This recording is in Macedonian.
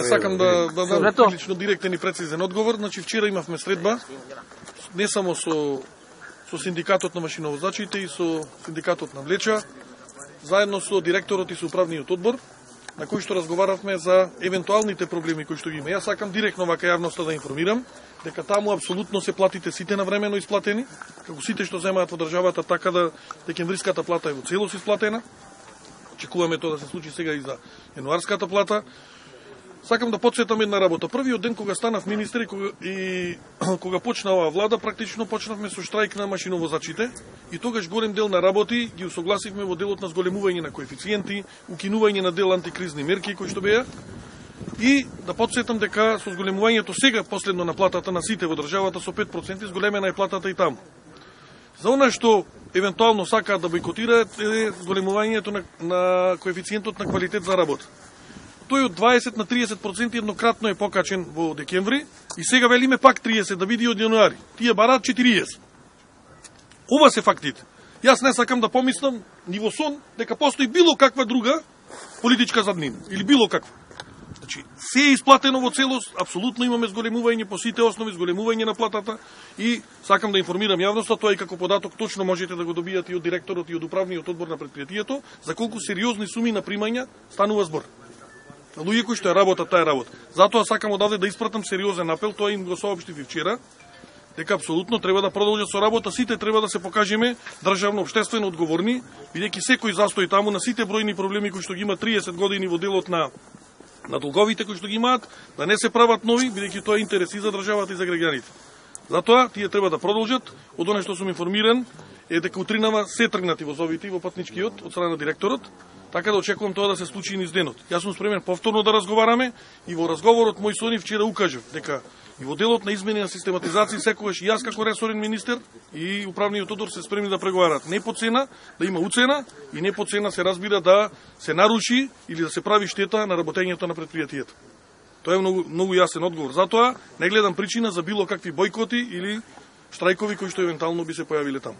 Сакам да дадам прилично директен и прецизен одговор. Значи вчера имавме средба не само со синдикатот на машиновозачите и со синдикатот на влеча, заедно со директорот и со управниот одбор, на кој што разговаравме за евентуалните проблеми кои што ги има. Јас сакам директно вака јавноста да информирам дека таму апсолутно се платите сите навремено исплатени, како сите што земаат во државата, така да декемвриската плата е во целост исплатена. Очекуваме тоа да се случи сега и за јануарската плата. Сакам да потсетам една работа. Првиот ден кога станав министер и кога почна оваа влада, практично почнавме со штрајк на машиновозачите и тогаш голем дел на работи ги усогласивме во делот на зголемување на коефициенти, укинување на дел антикризни мерки кои што беа. И да потсетам дека со зголемувањето сега последно на платата на сите во државата со 5% зголемена е платата и таму. За она што евентуално сакаат да бойкотираат е зголемувањето на коефициентот на квалитет за работа. Тој од 20 на 30% еднократно е покачен во декември и сега велиме пак 30 да биде од јануари. Тие бараат 40. Ова се фактите. Јас не сакам да помислам ни во сон дека постои било каква друга политичка заднина или било каква. Значи, се е исплатено во целост, апсолутно имаме зголемување по сите основи, зголемување на платата и сакам да информирам јавноста, тоа и како податок точно можете да го добијате и од директорот и од управниот одбор на претпријатието, за колку сериозни суми на примања станува збор. Луѓе кои што ја работат таа работа. Затоа сакам одавде да испратам сериозен апел, тоа им го соопштив и вчера, дека апсолутно треба да продолжат со работа, сите треба да се покажеме државно општествено одговорни, бидејќи секој застои таму на сите бројни проблеми кои што ги има 30 години во делот на долговите кои што ги имаат, да не се прават нови, бидејќи тоа е интерес и за државата и за граѓаните. Затоа тие треба да продолжат. Од оно што сум информиран е дека утринава се тргнати возовите во патничкиот од страна на директорот. Така да очекувам тоа да се случи и низ денот. Јас сум спремен повторно да разговараме и во разговорот мој со нив вчера укажав дека и во делот на измени на систематизација секогаш и јас како ресорен министер и управниот одбор се спремни да преговарат. Не по цена да има уцена и не по цена се разбира да се наруши или да се прави штета на работењето на претпријатието. Тоа е многу јасен одговор. Затоа не гледам причина за било какви бойкоти или штрајкови кои што евентуално би се појавиле таму.